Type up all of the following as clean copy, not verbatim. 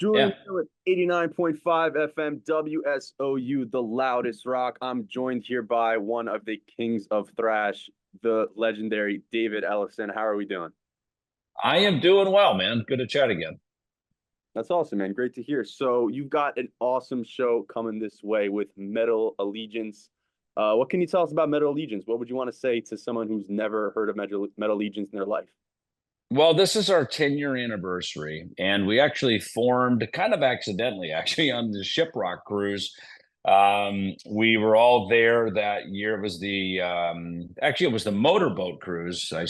Julian Yeah. here with 89.5 FM WSOU, the loudest rock. I'm joined here by one of the kings of thrash, the legendary David Ellefson. How are we doing? I am doing well, man. Good to chat again. That's awesome, man. Great to hear. So you've got an awesome show coming this way with Metal Allegiance. What can you tell us about Metal Allegiance? What would you want to say to someone who's never heard of Metal Allegiance in their life? Well, this is our 10-year anniversary, and we actually formed kind of accidentally, actually, on the Shiprock cruise. We were all there that year. It was actually it was the motorboat cruise. I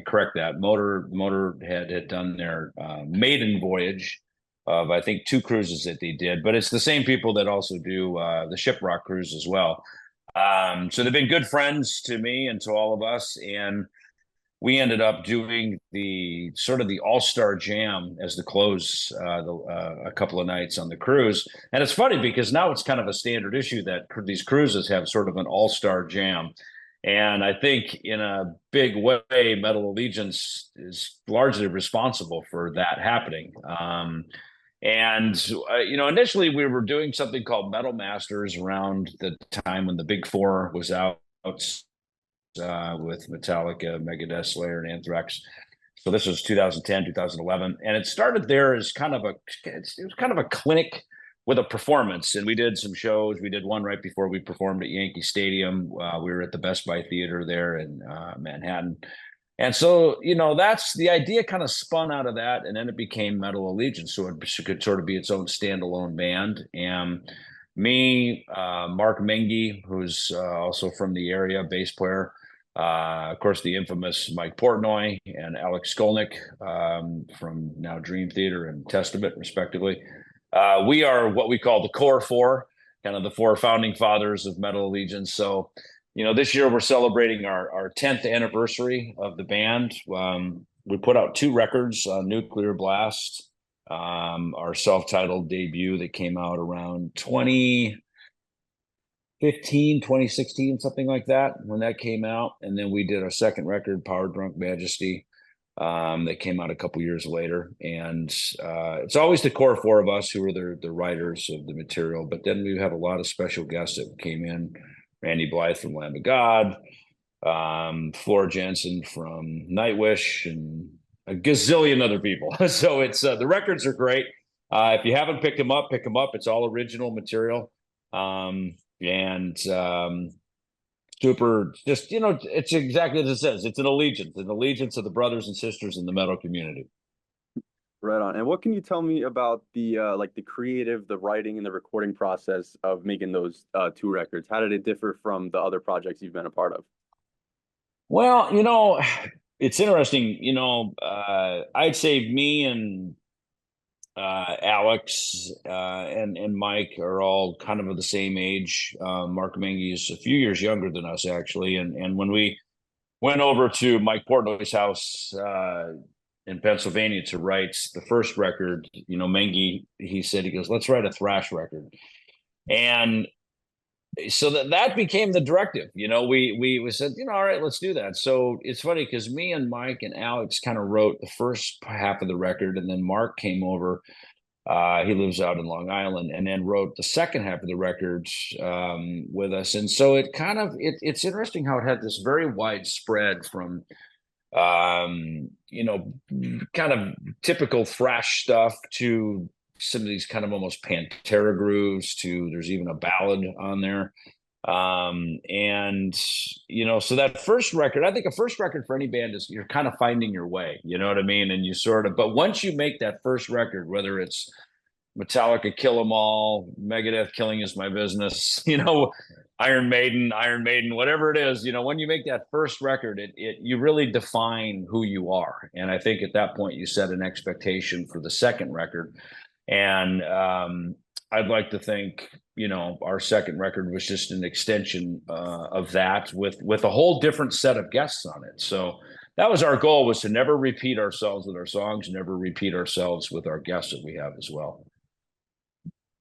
correct that. Motorhead had done their maiden voyage of I think two cruises that they did, but it's the same people that also do the Shiprock cruise as well. So they've been good friends to me and to all of us, and we ended up doing the sort of the all-star jam as the close a couple of nights on the cruise. And it's funny because now it's kind of a standard issue that these cruises have sort of an all-star jam. And I think in a big way, Metal Allegiance is largely responsible for that happening. Initially we were doing something called Metal Masters around the time when the Big Four was out, with Metallica, Megadeth, Slayer, and Anthrax. So this was 2010, 2011, and it started there as it was kind of a clinic with a performance. And we did some shows. We did one right before we performed at Yankee Stadium. We were at the Best Buy Theater there in Manhattan. And so, that's the idea kind of spun out of that. And then it became Metal Allegiance. So it could sort of be its own standalone band. And me, Mark Mengi, who's also from the area, bass player, of course, the infamous Mike Portnoy and Alex Skolnick from now Dream Theater and Testament, respectively. We are what we call the core four, kind of the four founding fathers of Metal Allegiance. So, this year we're celebrating our 10th anniversary of the band. We put out two records, Nuclear Blast, our self-titled debut that came out around 2016, something like that, when that came out. And then we did our second record, Power Drunk Majesty, that came out a couple years later. And it's always the core four of us who are the writers of the material. But then we have a lot of special guests that came in. Randy Blythe from Lamb of God, Floor Jansen from Nightwish, and a gazillion other people. So it's the records are great. If you haven't picked them up, pick them up. It's all original material. Super, just, it's exactly as it says. It's an allegiance of the brothers and sisters in the metal community. Right on. And what can you tell me about the creative, the writing, and the recording process of making those two records? How did it differ from the other projects you've been a part of? Well, it's interesting. I'd say me and Alex and Mike are all kind of the same age. Mark Mengi is a few years younger than us, actually. And when we went over to Mike Portnoy's house in Pennsylvania to write the first record, Mengi, he goes, let's write a thrash record. And so that became the directive. We said, all right, let's do that. So it's funny because me and Mike and Alex kind of wrote the first half of the record, and then Mark came over. He lives out in Long Island, and then wrote the second half of the record with us. And so it's interesting how it had this very wide spread from kind of typical thrash stuff to some of these kind of almost Pantera grooves to there's even a ballad on there. So that first record, I think a first record for any band is you're kind of finding your way, you know what I mean? And but once you make that first record, whether it's Metallica, Kill 'Em All, Megadeth, Killing Is My Business, Iron Maiden, whatever it is, when you make that first record, you really define who you are. And I think at that point you set an expectation for the second record. And I'd like to think, our second record was just an extension of that with a whole different set of guests on it. So that was our goal, was to never repeat ourselves with our songs, never repeat ourselves with our guests that we have as well.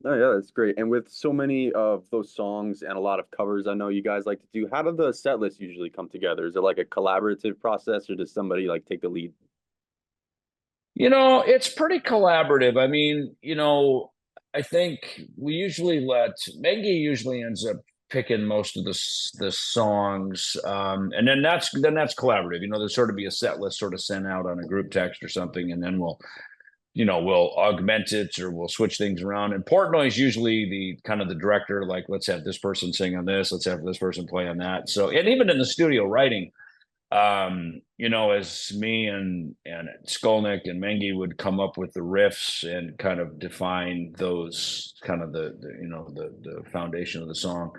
Oh yeah, that's great. And with so many of those songs and a lot of covers I know you guys like to do, how do the set lists usually come together? Is it like a collaborative process, or does somebody like take the lead? It's pretty collaborative. I mean, I think we usually let Maggie usually ends up picking most of the songs, and then that's collaborative. There's sort of be a set list sort of sent out on a group text or something, and then we'll augment it or we'll switch things around. And Portnoy is usually the kind of the director, like let's have this person sing on this, let's have this person play on that. So, and even in the studio writing, as me and Skolnick and Mengi would come up with the riffs and kind of define those kind of the foundation of the song.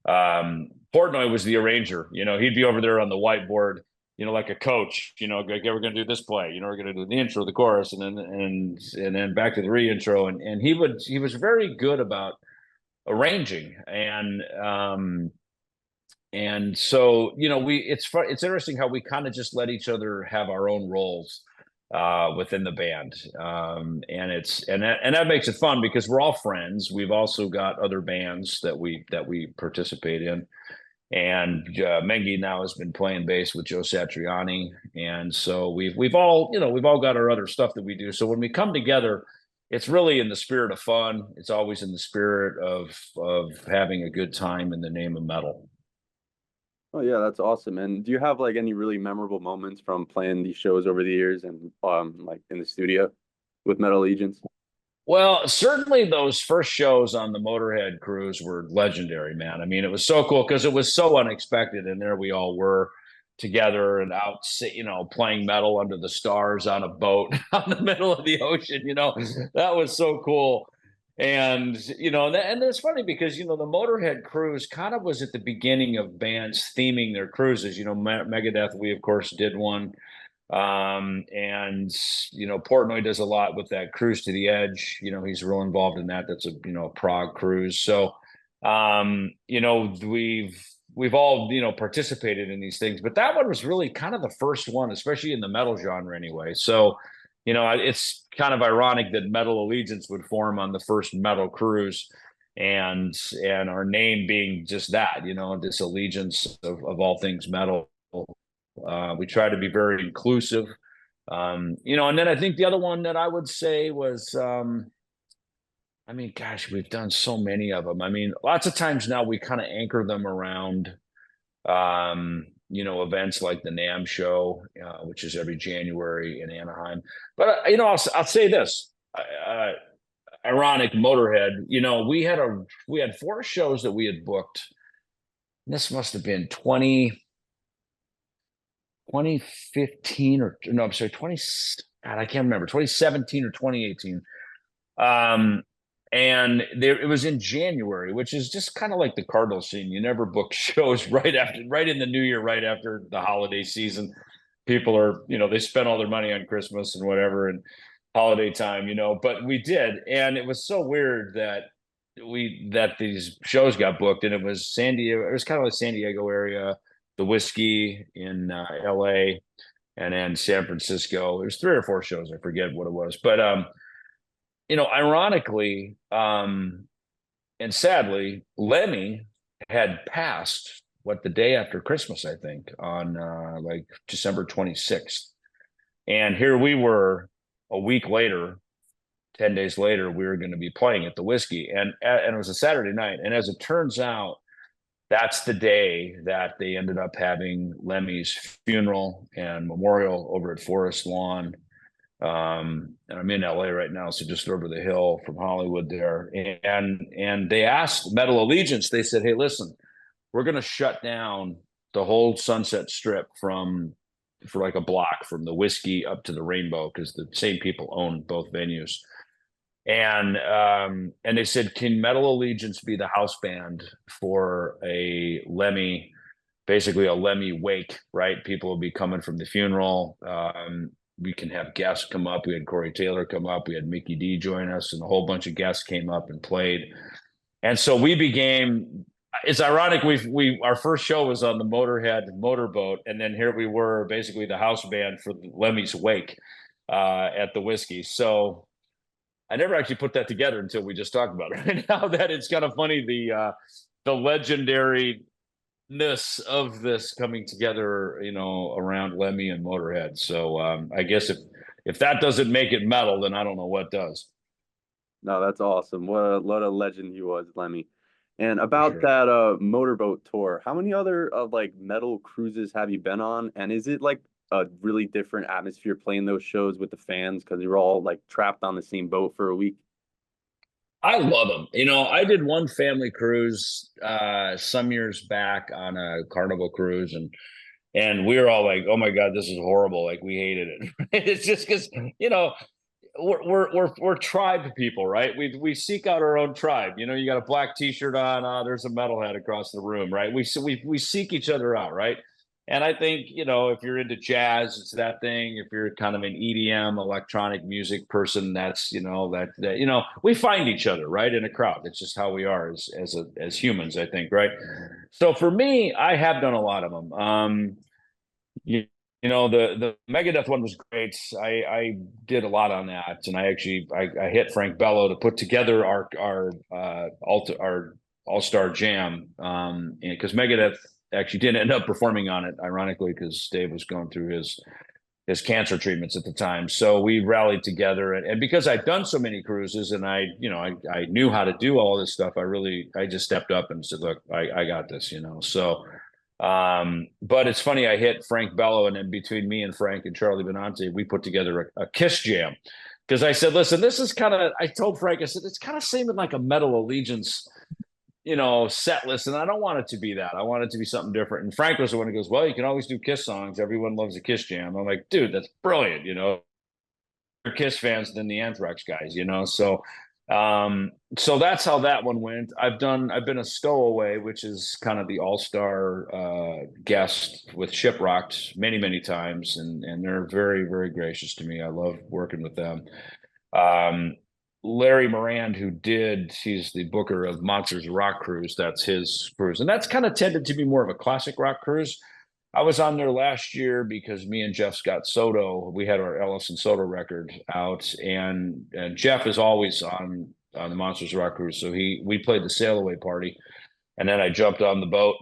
Portnoy was the arranger. He'd be over there on the whiteboard, like a coach. Like, okay, we're going to do this play. We're going to do the intro, the chorus, and then back to the re-intro. And he was very good about arranging and so it's interesting how we kind of just let each other have our own roles within the band, and that makes it fun because we're all friends. We've also got other bands that we participate in, and Mengi now has been playing bass with Joe Satriani, and so we've all got our other stuff that we do. So when we come together, it's really in the spirit of fun. It's always in the spirit of having a good time in the name of metal. Oh yeah, that's awesome. And do you have like any really memorable moments from playing these shows over the years and like in the studio with Metal Allegiance? Well, certainly those first shows on the Motorhead cruise were legendary, man. I mean, it was so cool because it was so unexpected, and there we all were together and out, playing metal under the stars on a boat on the middle of the ocean. That was so cool. And it's funny because the Motorhead cruise kind of was at the beginning of bands theming their cruises. Megadeth, we of course did one, and Portnoy does a lot with that Cruise to the Edge. He's real involved in that. That's a Prague cruise. So we've all participated in these things, but that one was really kind of the first one, especially in the metal genre anyway. So it's kind of ironic that Metal Allegiance would form on the first metal cruise, and our name being just that, this allegiance of all things metal. We try to be very inclusive. And then I think the other one that I would say was, I mean, gosh, we've done so many of them. I mean, lots of times now we kind of anchor them around, events like the NAMM show, which is every January in Anaheim. But, I'll say this, ironic Motorhead, we had 4 shows that we had booked. This must have been 2015 or no, I'm sorry, 20, God, I can't remember, 2017 or 2018. And it was in January, which is just kind of like the Cardinal scene. You never book shows right in the new year, right after the holiday season. People are, they spend all their money on Christmas and whatever and holiday time, but we did. And it was so weird that these shows got booked, and it was San Diego. It was kind of like San Diego area, the Whiskey in LA, and then San Francisco. There's 3 or 4 shows. I forget what it was, but ironically, and sadly, Lemmy had passed the day after Christmas, I think, on like December 26th. And here we were a week later, 10 days later, we were going to be playing at the Whiskey, and it was a Saturday night. And as it turns out, that's the day that they ended up having Lemmy's funeral and memorial over at Forest Lawn. And I'm in LA right now, so just over the hill from Hollywood there. And they asked Metal Allegiance, they said, hey, listen, we're going to shut down the whole Sunset Strip for like a block from the Whiskey up to the Rainbow, because the same people own both venues. And they said, can Metal Allegiance be the house band for basically a Lemmy wake, right? People will be coming from the funeral. We can have guests come up. We had Corey Taylor come up. We had Mickey D join us, and a whole bunch of guests came up and played. And so we became, it's ironic, our first show was on the Motorhead motorboat, and then here we were basically the house band for Lemmy's wake at the Whiskey. So I never actually put that together until we just talked about it right now. That it's kind of funny, the legendariness of this coming together, around Lemmy and Motorhead. So I guess if that doesn't make it metal, then I don't know what does. No, that's awesome. What a legend he was, Lemmy. And For about sure. that motorboat tour, how many other like metal cruises have you been on? And is it like a really different atmosphere playing those shows with the fans because you're all like trapped on the same boat for a week? I love them. I did one family cruise some years back on a Carnival cruise, and we were all like, "Oh my God, this is horrible!" Like we hated it. It's just because you know we're tribe people, right? We seek out our own tribe. You got a black T-shirt on. There's a metalhead across the room, right? We seek each other out, right? And I think if you're into jazz, it's that thing. If you're kind of an EDM, electronic music person, that's that we find each other, right, in a crowd. It's just how we are as humans, I think, right? So for me, I have done a lot of them. You, the Megadeth one was great. I did a lot on that, and I hit Frank Bello to put together our all-star jam, because Megadeth actually didn't end up performing on it, ironically, because Dave was going through his cancer treatments at the time. So we rallied together, and because I'd done so many cruises, and I knew how to do all this stuff, I just stepped up and said, "Look, I got this," So but it's funny, I hit Frank Bello, and then between me and Frank and Charlie Benante, we put together a Kiss jam. Because I said, listen, this is I told Frank, I said, it's kind of seeming like a Metal Allegiance, set list. And I don't want it to be that. I want it to be something different. And Frank was the one who goes, well, you can always do Kiss songs. Everyone loves a Kiss jam. I'm like, dude, that's brilliant. They're Kiss fans than the Anthrax guys, so that's how that one went. I've been a stowaway, which is kind of the all-star guest with Shiprocked many times, and they're very, very gracious to me. I love working with them. Larry Morand, he's the booker of Monsters of Rock cruise. That's his cruise, and that's kind of tended to be more of a classic rock cruise. I was on there last year because me and Jeff Scott Soto, we had our Ellefson Soto record out, and Jeff is always on the Monsters Rock cruise. So we played the sail away party, and then I jumped on the boat.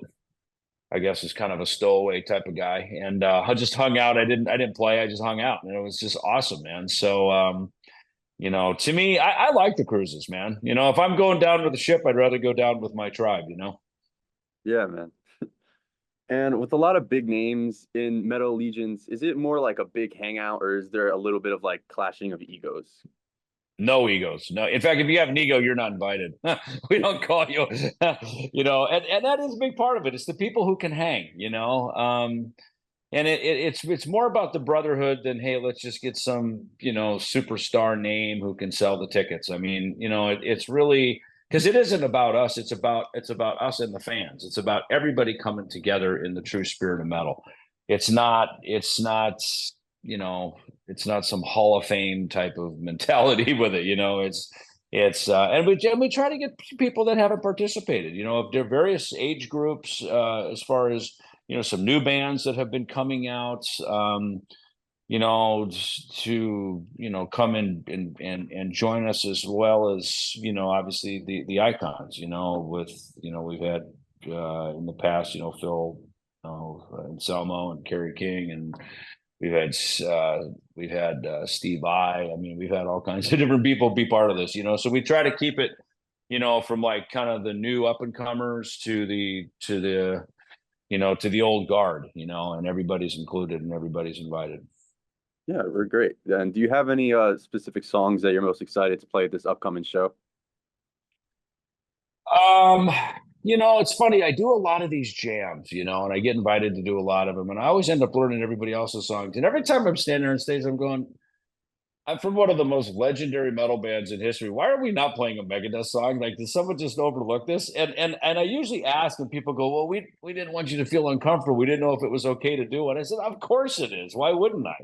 I guess as kind of a stowaway type of guy, and I just hung out. I didn't play. I just hung out, and it was just awesome, man. So to me, I like the cruises, man. If I'm going down with the ship, I'd rather go down with my tribe. Yeah, man. And with a lot of big names in Metal Allegiance, is it more like a big hangout or is there a little bit of like clashing of egos? No egos. No. In fact, if you have an ego, you're not invited. We don't call you, and that is a big part of it. It's the people who can hang. And it's more about the brotherhood than, hey, let's just get some, superstar name who can sell the tickets. I mean, it's really, because it isn't about us. It's about us and the fans. It's about everybody coming together in the true spirit of metal. It's not, it's not some Hall of Fame type of mentality with it. And we try to get people that haven't participated. If there are various age groups, as far as some new bands that have been coming out. To come in and join us, as well as obviously the icons. We've had in the past Phil, Anselmo and Kerry King, and we've had Steve Vai. I mean, we've had all kinds of different people be part of this. So we try to keep it from like kind of the new up and comers to the to the old guard, and everybody's included and everybody's invited. Yeah, we're great. And do you have any specific songs that you're most excited to play at this upcoming show? Um, it's funny. I do a lot of these jams, and I get invited to do a lot of them, and I always end up learning everybody else's songs. And every time I'm standing there on stage, I'm going, I'm from one of the most legendary metal bands in history. Why are we not playing a Megadeth song? Like, did someone just overlook this? And I usually ask, and people go, "Well, we didn't want you to feel uncomfortable. We didn't know if it was okay to do it." I said, "Of course it is. Why wouldn't I?"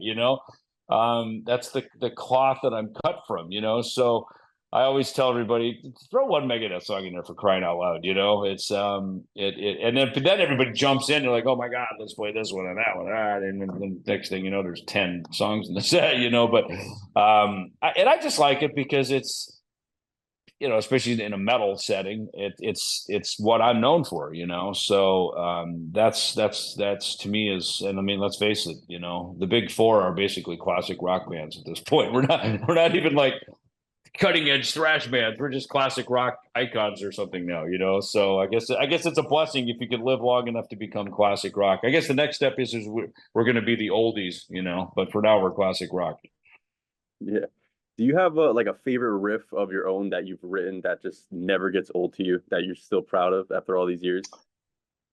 That's the cloth that I'm cut from. So I always tell everybody, throw one Megadeth song in there for crying out loud. It's and then everybody jumps in. They're like, oh my God, let's play this one and that one. And then the next thing you know, there's 10 songs in the set. But I just like it because especially in a metal setting, it's what I'm known for, So that's to me is, and I mean, let's face it, the big four are basically classic rock bands at this point. We're not even like cutting edge thrash bands. We're just classic rock icons or something now, So I guess it's a blessing if you can live long enough to become classic rock. I guess the next step is we're going to be the oldies, But for now, we're classic rock. Yeah. Do you have a like a favorite riff of your own that you've written that just never gets old to you that you're still proud of after all these years?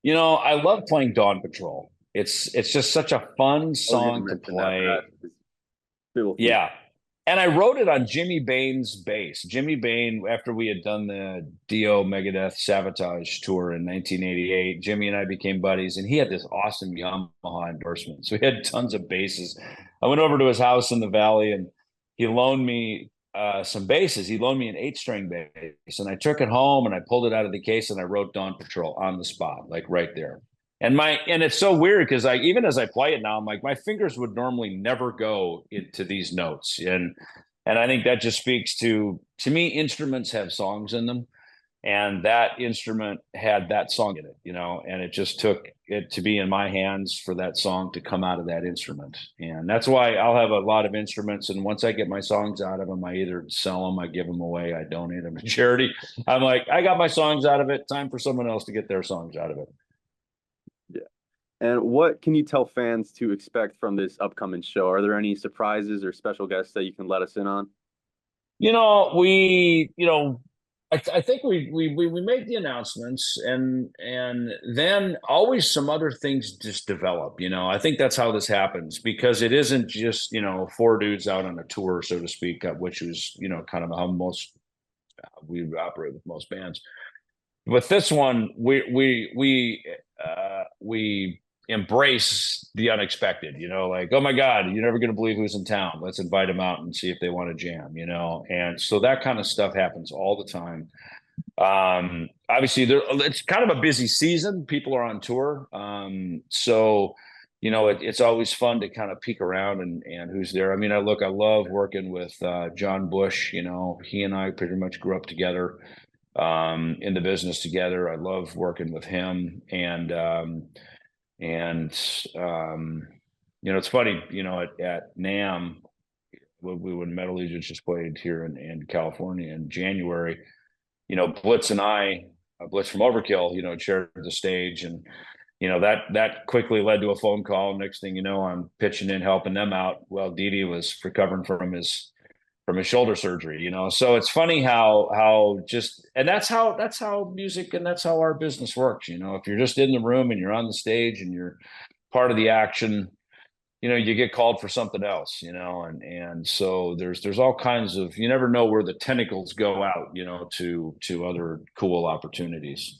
I love playing Dawn Patrol. It's just such a fun I was gonna song to mention that, but play. that is filthy. Yeah. And I wrote it on Jimmy Bains' bass. Jimmy Bain, after we had done the Dio Megadeth Sabotage tour in 1988, Jimmy and I became buddies, and he had this awesome Yamaha endorsement. So he had tons of basses. I went over to his house in the valley, and he loaned me some basses. He loaned me an 8-string bass, and I took it home and I pulled it out of the case and I wrote Dawn Patrol on the spot, like right there. And it's so weird because even as I play it now, I'm like, my fingers would normally never go into these notes. And I think that just speaks to me, instruments have songs in them. And that instrument had that song in it, and it just took it to be in my hands for that song to come out of that instrument. And that's why I'll have a lot of instruments. And once I get my songs out of them, I either sell them, I give them away, I donate them to charity. I'm like, I got my songs out of it. Time for someone else to get their songs out of it. Yeah. And what can you tell fans to expect from this upcoming show? Are there any surprises or special guests that you can let us in on? We, I think we made the announcements, and then always some other things just develop. I think that's how this happens, because it isn't just four dudes out on a tour, so to speak, which is kind of how most we operate with most bands. With this one, we embrace the unexpected, like, oh my God, you're never going to believe who's in town. Let's invite them out and see if they want to jam, And so that kind of stuff happens all the time. Obviously it's kind of a busy season. People are on tour. So, it's always fun to kind of peek around and who's there. I mean, I love working with, John Bush, he and I pretty much grew up together, in the business together. I love working with him. And it's funny, at NAMM, when Metal Legions just played here in California in January, Blitz and Blitz from Overkill, shared the stage, and that quickly led to a phone call. Next thing you know, I'm pitching in, helping them out. Well, Didi was recovering from his shoulder surgery, So it's funny how just, and that's how music and that's how our business works. If you're just in the room and you're on the stage and you're part of the action, you get called for something else, and so there's all kinds of, you never know where the tentacles go out, to other cool opportunities.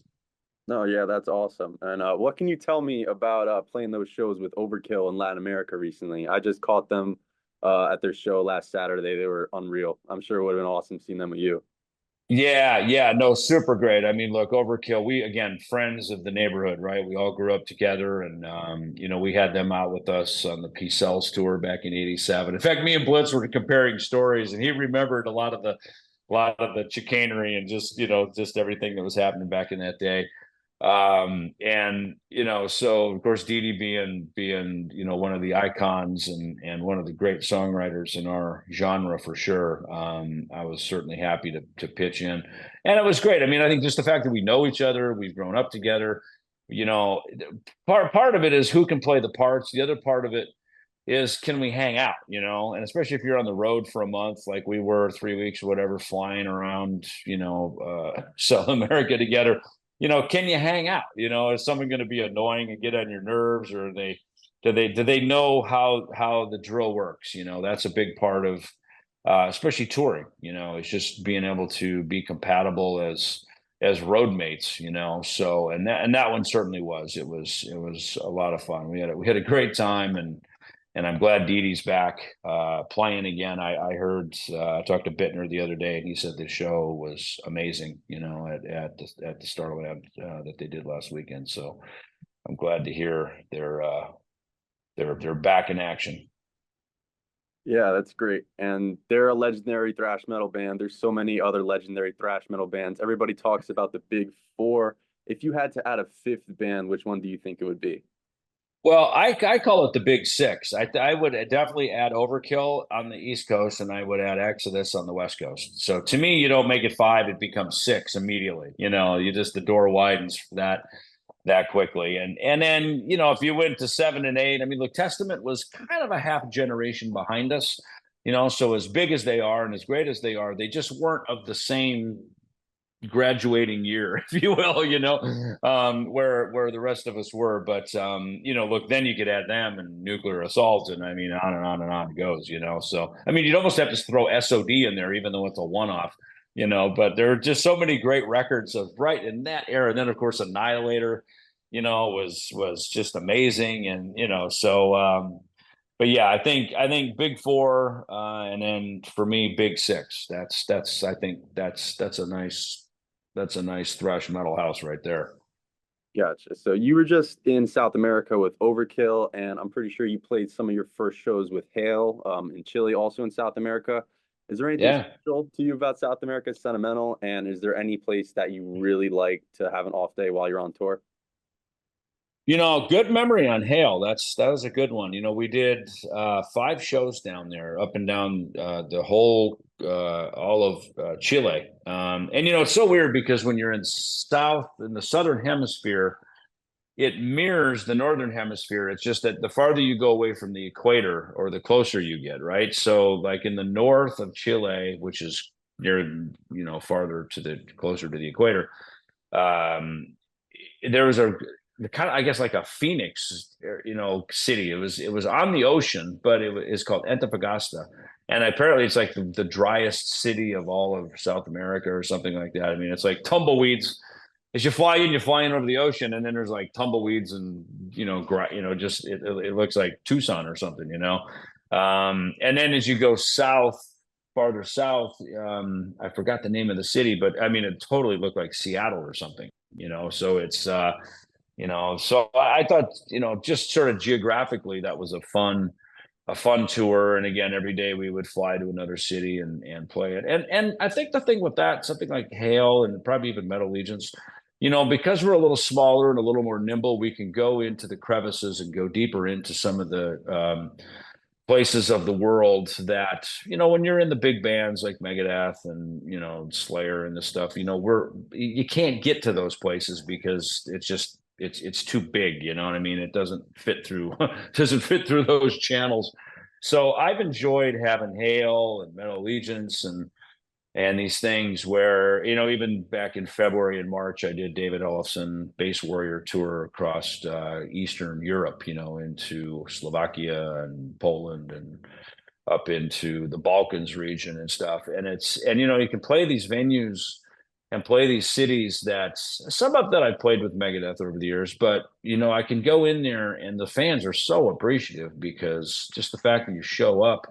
No, yeah, that's awesome. And what can you tell me about playing those shows with Overkill in Latin America recently? I just caught them at their show last Saturday. They were unreal. I'm sure it would have been awesome seeing them with you. Yeah, no, super great. I mean, look, Overkill, we, again, friends of the neighborhood, right? We all grew up together, and we had them out with us on the P Cells tour back in '87. In fact, me and Blitz were comparing stories, and he remembered a lot of the chicanery and just everything that was happening back in that day. So of course, Didi being one of the icons and one of the great songwriters in our genre for sure. I was certainly happy to pitch in, and it was great. I mean, I think just the fact that we know each other, we've grown up together. Part of it is who can play the parts. The other part of it is, can we hang out, and especially if you're on the road for a month, like we were 3 weeks or whatever, flying around, South America together, can you hang out? Is someone going to be annoying and get on your nerves, or do they know how the drill works? That's a big part of, especially touring, it's just being able to be compatible as road mates, so, and that one certainly it was a lot of fun. We had a great time, and I'm glad Didi's back playing again. I heard, I talked to Bittner the other day, and he said the show was amazing, at the Starland that they did last weekend. So I'm glad to hear they're back in action. Yeah, that's great. And they're a legendary thrash metal band. There's so many other legendary thrash metal bands. Everybody talks about the big four. If you had to add a fifth band, which one do you think it would be? Well, I call it the Big Six. I would definitely add Overkill on the East Coast, and I would add Exodus on the West Coast. So to me, you don't make it five; it becomes six immediately. You just the door widens for that quickly, and then if you went to seven and eight, I mean, look, Testament was kind of a half generation behind us. So as big as they are and as great as they are, they just weren't of the same graduating year, if you will, where the rest of us were. But look, then you could add them and Nuclear Assault, and I mean, on and on and on it goes. So I mean, you'd almost have to throw SOD in there, even though it's a one-off. But there are just so many great records of right in that era. And then of course Annihilator, was just amazing, and but yeah, I think big four, and then for me big six. I think that's a nice thrash metal house right there. Gotcha. So you were just in South America with Overkill, and I'm pretty sure you played some of your first shows with Hail, in Chile, also in South America. Is there anything Yeah. special to you about South America, sentimental? And is there any place that you really like to have an off day while you're on tour? Good memory on Hale. That was a good one. We did five shows down there, up and down the whole all of Chile. And it's so weird because when you're in the southern hemisphere, it mirrors the northern hemisphere. It's just that the farther you go away from the equator, or the closer you get, right? So, like in the north of Chile, which is near, farther to the closer to the equator, um, there was a kind of, I guess, like a Phoenix, city. It was on the ocean, but it's called Antofagasta, and apparently it's like the driest city of all of South America or something like that. I mean, it's like tumbleweeds. As you fly in over the ocean, and then there's like tumbleweeds and just it looks like Tucson or something. And then as you go farther south, I forgot the name of the city, but I mean, it totally looked like Seattle or something. So it's so I thought, just sort of geographically, that was a fun tour. And again, every day we would fly to another city and play it. And I think the thing with that, something like Hail and probably even Metal Legions, because we're a little smaller and a little more nimble, we can go into the crevices and go deeper into some of the places of the world that, when you're in the big bands like Megadeth and, Slayer and this stuff, you can't get to those places because it's too big. You know what I mean? It doesn't fit through doesn't fit through those channels. So I've enjoyed having Hail and Metal Allegiance and these things where, even back in February and March, I did David Ellefson Bass Warrior tour across Eastern Europe, into Slovakia and Poland and up into the Balkans region and stuff. And you can play these venues and play these cities that some of that I've played with Megadeth over the years, but I can go in there and the fans are so appreciative because just the fact that you show up.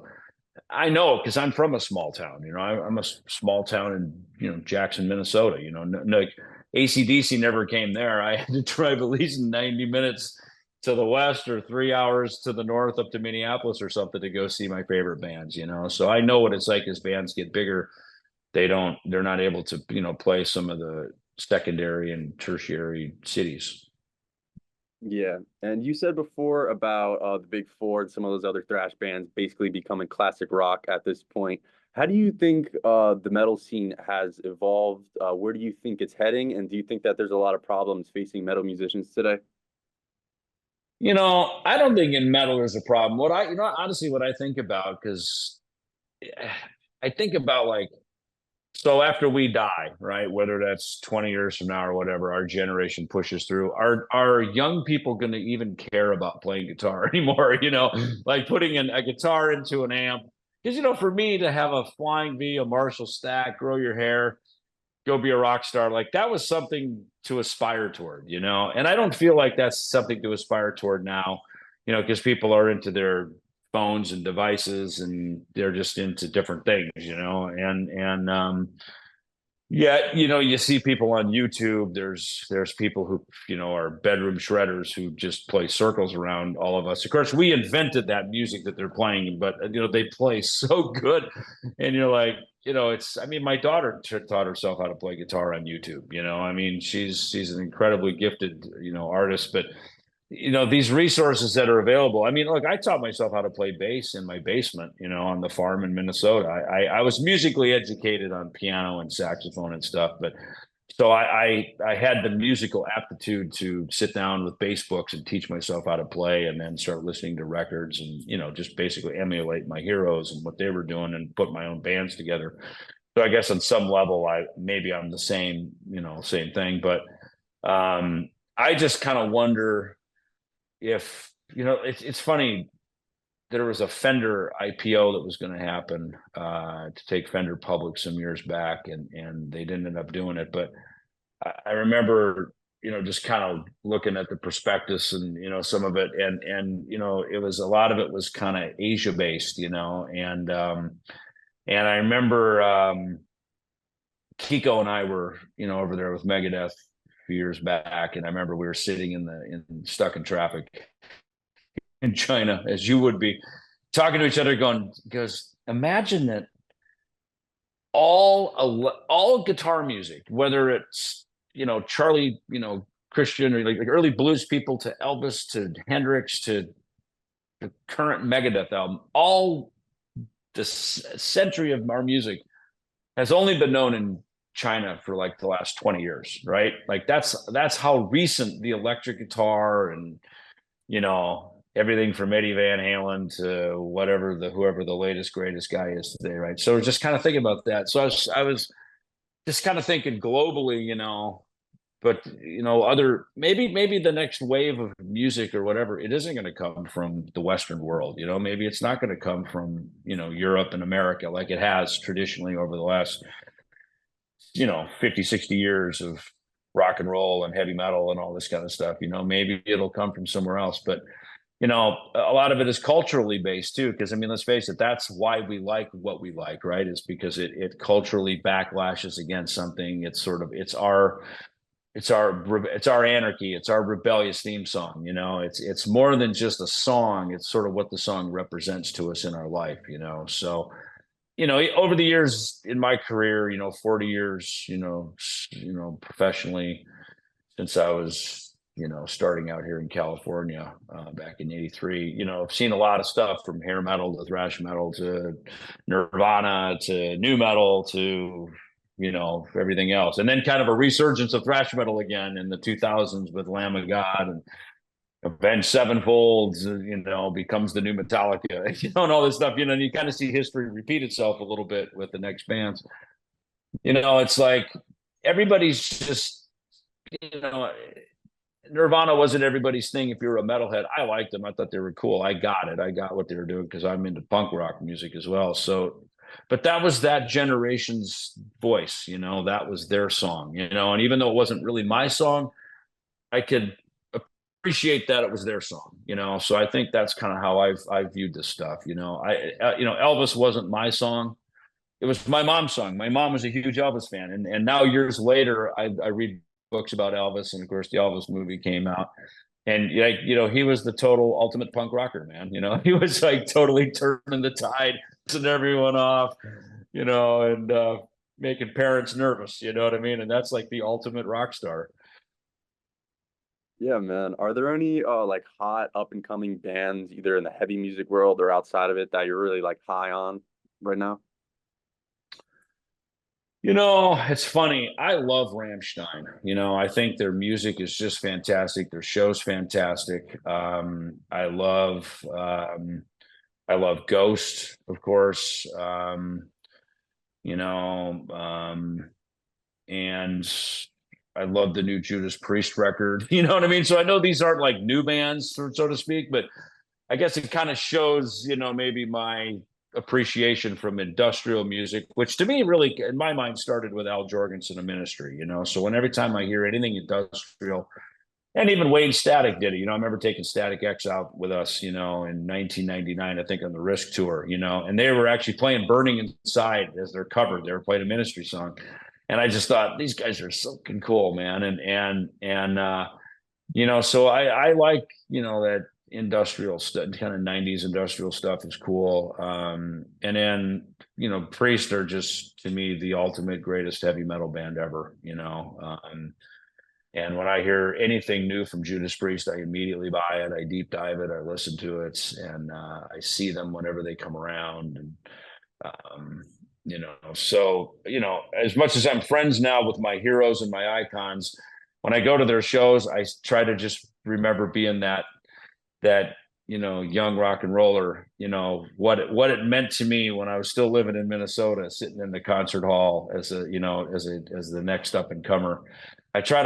I know because I'm from a small town. I'm a small town in Jackson, Minnesota. Like ACDC never came there. I had to drive at least 90 minutes to the west or 3 hours to the north up to Minneapolis or something to go see my favorite bands. So I know what it's like as bands get bigger. They're not able to play some of the secondary and tertiary cities. Yeah, and you said before about the Big Four and some of those other thrash bands basically becoming classic rock at this point. How do you think the metal scene has evolved? Where do you think it's heading? And do you think that there's a lot of problems facing metal musicians today? I don't think in metal there's a problem. Honestly, what I think about, because I think about, like, so after we die, right, whether that's 20 years from now or whatever, our generation pushes through, are young people going to even care about playing guitar anymore? Like putting a guitar into an amp. Because, for me to have a Flying V, a Marshall stack, grow your hair, go be a rock star, like that was something to aspire toward, and I don't feel like that's something to aspire toward now, because people are into their phones and devices and they're just into different things, and Yeah, you see people on YouTube. There's people who, are bedroom shredders who just play circles around all of us. Of course, we invented that music that they're playing, but they play so good. And you're like, I mean, my daughter taught herself how to play guitar on YouTube. I mean, she's an incredibly gifted, artist, but these resources that are available. I mean, look, I taught myself how to play bass in my basement, on the farm in Minnesota. I was musically educated on piano and saxophone and stuff, but so I had the musical aptitude to sit down with bass books and teach myself how to play, and then start listening to records and just basically emulate my heroes and what they were doing and put my own bands together. So I guess on some level, I'm the same, same thing, but I just kind of wonder if it's funny. There was a Fender IPO that was going to happen to take Fender public some years back, and they didn't end up doing it. But I remember just kind of looking at the prospectus and some of it, and it was a lot of it was kind of Asia based, and I remember Kiko and I were over there with Megadeth a few years back, and I remember we were sitting stuck in traffic in China, as you would be, talking to each other, goes, imagine that all guitar music, whether it's Charlie, Christian, or like early blues people, to Elvis, to Hendrix, to the current Megadeth album, all the century of our music has only been known in China for like the last 20 years, right? Like that's how recent the electric guitar and everything from Eddie Van Halen to whoever the latest greatest guy is today, right? So we're just kind of thinking about that. So I was just kind of thinking globally, but other maybe the next wave of music or whatever, it isn't going to come from the Western world. Maybe it's not going to come from Europe and America like it has traditionally over the last 50, 60 years of rock and roll and heavy metal and all this kind of stuff. Maybe it'll come from somewhere else, but a lot of it is culturally based too, because I mean, let's face it, that's why we like what we like, right? It's because it culturally backlashes against something. It's our anarchy, it's our rebellious theme song. It's more than just a song. It's sort of what the song represents to us in our life. So over the years in my career, 40 years, professionally, since I was starting out here in California back in '83. I've seen a lot of stuff, from hair metal to thrash metal to Nirvana to new metal to everything else, and then kind of a resurgence of thrash metal again in the 2000s with Lamb of God and Avenged Sevenfold, becomes the new Metallica, and all this stuff. And you kind of see history repeat itself a little bit with the next bands. It's like everybody's just Nirvana wasn't everybody's thing. If you were a metalhead, I liked them. I thought they were cool. I got it. I got what they were doing because I'm into punk rock music as well. So, but that was that generation's voice. That was their song. And even though it wasn't really my song, I could appreciate that it was their song. So I think that's kind of how I've viewed this stuff. Elvis wasn't my song. It was my mom's song. My mom was a huge Elvis fan, and now years later, I read books about Elvis, and of course the Elvis movie came out, and he was the total ultimate punk rocker, man. He was like totally turning the tide, pissing everyone off, and making parents nervous. You know what I mean? And that's like the ultimate rock star. Yeah, man. Are there any like hot up and coming bands either in the heavy music world or outside of it that you're really like high on right now? It's funny. I love Rammstein. I think their music is just fantastic. Their show's fantastic. I love Ghost, of course. You know, and I love the new Judas Priest record. You know what I mean? So I know these aren't like new bands, so to speak, but I guess it kind of shows, maybe my appreciation from industrial music, which to me really, in my mind, started with Al Jorgensen of Ministry. So when every time I hear anything industrial, and even Wayne Static did it. I remember taking Static X out with us, in 1999, I think on the Risk tour, and they were actually playing Burning Inside as their cover. They were playing a Ministry song. And I just thought these guys are so fucking cool, man. So I like, that industrial stuff, kind of 90s industrial stuff is cool. And then, Priest are just, to me, the ultimate greatest heavy metal band ever. And when I hear anything new from Judas Priest, I immediately buy it. I deep dive it. I listen to it, and I see them whenever they come around. And as much as I'm friends now with my heroes and my icons, when I go to their shows, I try to just remember being that young rock and roller. What it meant to me when I was still living in Minnesota, sitting in the concert hall as the next up and comer. I try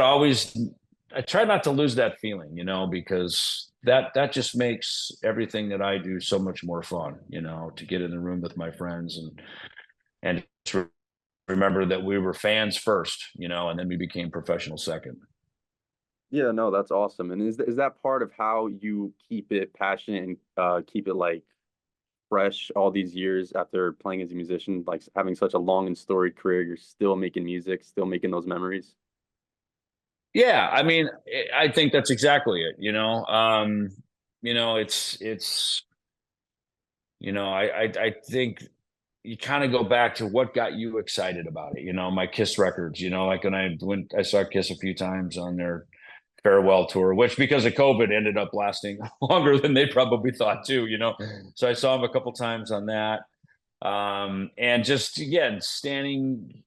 not to lose that feeling, because that just makes everything that I do so much more fun, to get in the room with my friends and to remember that we were fans first, and then we became professional second. Yeah, no, that's awesome. And is that part of how you keep it passionate and keep it like fresh all these years after playing as a musician, like having such a long and storied career, you're still making music, still making those memories? Yeah, I mean, I think that's exactly it. It's I think you kind of go back to what got you excited about it. My Kiss records. Like I saw Kiss a few times on their farewell tour, which because of COVID ended up lasting longer than they probably thought too. So I saw them a couple times on that, and just again standing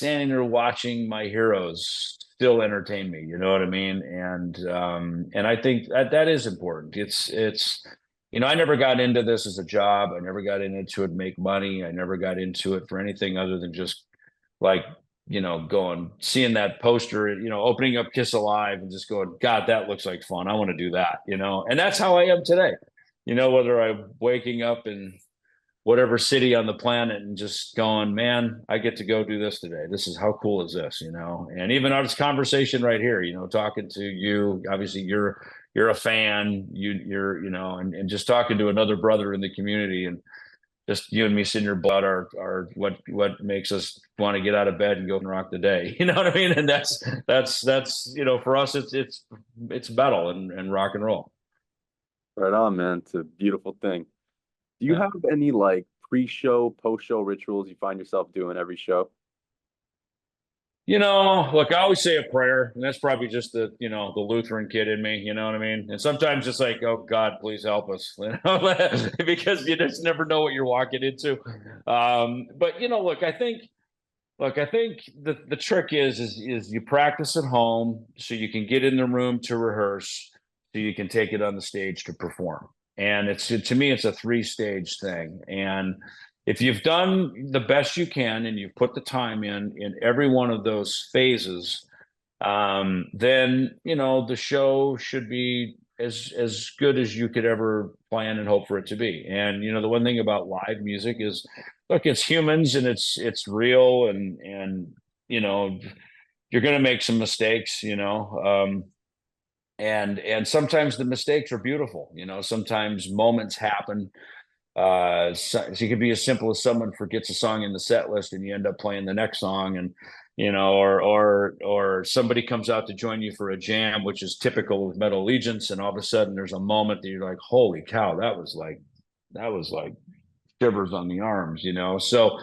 there watching my heroes still entertain me. You know what I mean? And I think that is important. It's I never got into this as a job. I never got into it to make money. I never got into it for anything other than just like going seeing that poster, opening up Kiss Alive and just going, God, that looks like fun. I want to do that. And that's how I am today. Whether I'm waking up in whatever city on the planet and just going, man, I get to go do this today. This is how cool is this, And even on this conversation right here, talking to you, obviously you're a fan, you're and just talking to another brother in the community, and just you and me sitting your blood are what makes us want to get out of bed and go and rock the day. You know what I mean? And that's for us it's metal and rock and roll. Right on, man. It's a beautiful thing. Do you Yeah. have any like pre-show, post-show rituals you find yourself doing every show? Look, I always say a prayer, and that's probably just the Lutheran kid in me, you know what I mean? And sometimes it's like, oh God, please help us, because you just never know what you're walking into. But look, I think the trick is you practice at home so you can get in the room to rehearse, so you can take it on the stage to perform. And to me, it's a three-stage thing. And if you've done the best you can and you've put the time in every one of those phases, then the show should be as good as you could ever plan and hope for it to be. And the one thing about live music is, look, it's humans and it's real, and you're going to make some mistakes, and sometimes the mistakes are beautiful. Sometimes moments happen. So it could be as simple as someone forgets a song in the set list and you end up playing the next song, and or somebody comes out to join you for a jam, which is typical of Metal Allegiance, and all of a sudden there's a moment that you're like, holy cow, that was like shivers on the arms. So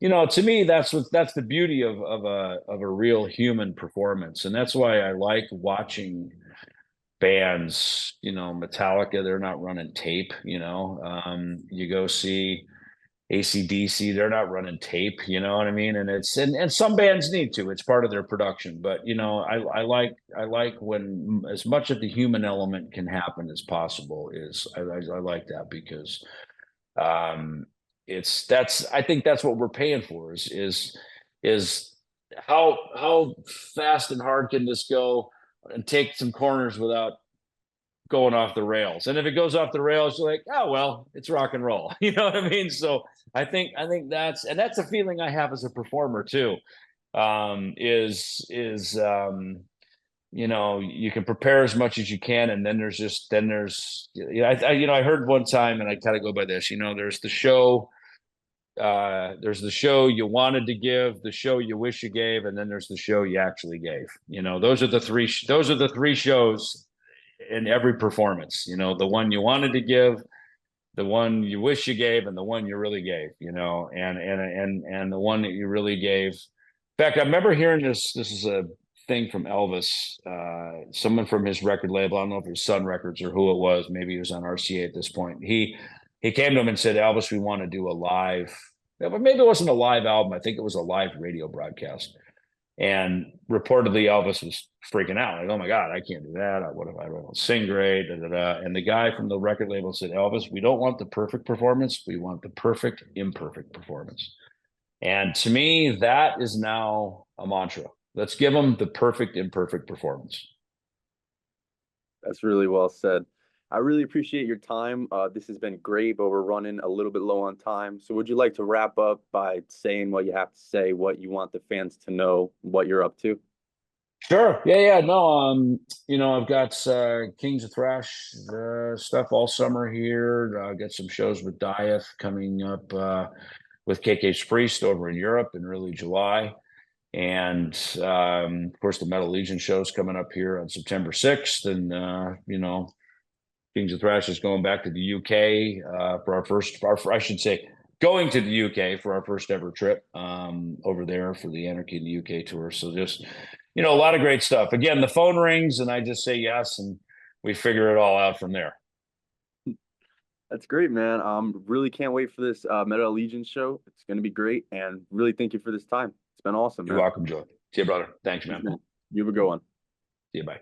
to me, that's the beauty of a real human performance, and that's why I like watching bands. Metallica, they're not running tape. You go see AC/DC, they're not running tape. You know what I mean? And some bands need to. It's part of their production. But I like when as much of the human element can happen as possible. I like that because I think that's what we're paying for is how fast and hard can this go and take some corners without going off the rails. And if it goes off the rails, you're like, oh well, it's rock and roll. You know what I mean? So I think that's a feeling I have as a performer too. Is you can prepare as much as you can, and then there's I heard one time, and I kind of go by this. There's the show there's the show you wanted to give, the show you wish you gave, and then there's the show you actually gave. You know, those are the three shows in every performance. You know, the one you wanted to give, the one you wish you gave, and the one you really gave. You know, and the one that you really gave. In fact, I remember hearing this. This is a thing from Elvis, someone from his record label. I don't know if it was Sun Records or who it was. Maybe he was on RCA at this point. He came to him and said, "Elvis, we want to do a live." But maybe it wasn't a live album. I think it was a live radio broadcast. And reportedly, Elvis was freaking out. Like, oh my God, I can't do that. What if I don't sing great? Da, da, da. And the guy from the record label said, "Elvis, we don't want the perfect performance. We want the perfect, imperfect performance." And to me, that is now a mantra. Let's give them the perfect, imperfect performance. That's really well said. I really appreciate your time. This has been great, but we're running a little bit low on time. So would you like to wrap up by saying what you have to say, what you want the fans to know, what you're up to? Sure. Yeah. No. You know, I've got Kings of Thrash stuff all summer here. Got some shows with Dieth coming up with KK's Priest over in Europe in early July. And of course, the Metal Legion show's coming up here on September 6th. And you know, Kings of Thrash is going back to the UK for I should say, going to the UK for our first ever trip over there for the Anarchy in the UK tour. So just, you know, a lot of great stuff. Again, the phone rings and I just say yes, and we figure it all out from there. That's great, man. Really can't wait for this Metal Allegiance show. It's going to be great, and really thank you for this time. It's been awesome, man. You're welcome, Joe. See you, brother. Thanks, man. You have a good one. See you. Bye.